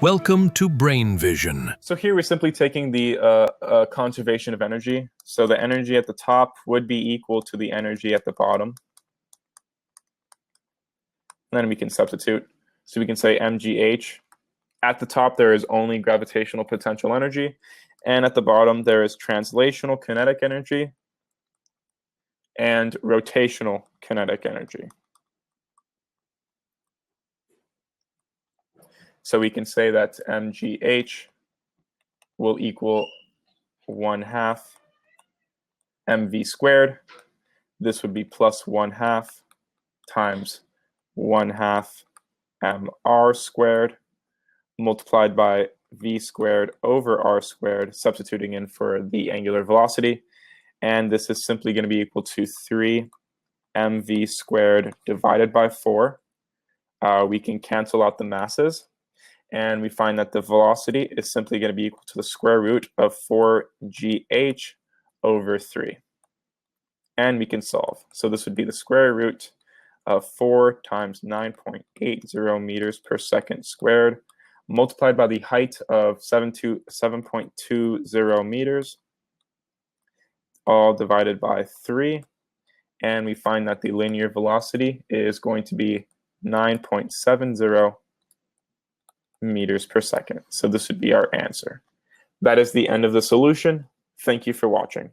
Welcome to Brain Vision. So here we're simply taking the conservation of energy. So the energy at the top would be equal to the energy at the bottom. And then we can substitute. So we can say mgh. At the top, there is only gravitational potential energy. And at the bottom, there is translational kinetic energy and rotational kinetic energy. So we can say that mgh will equal 1/2 mv squared. This would be plus 1/2 times 1/2 mr squared multiplied by v squared over r squared, substituting in for the angular velocity. And this is simply going to be equal to 3 mv squared divided by 4. We can cancel out the masses. And we find that the velocity is simply going to be equal to the square root of 4gh over 3. And we can solve. So this would be the square root of 4 times 9.80 meters per second squared, multiplied by the height of 7.20 meters, all divided by 3. And we find that the linear velocity is going to be 9.70 meters per second. So this would be our answer. That is the end of the solution. Thank you for watching.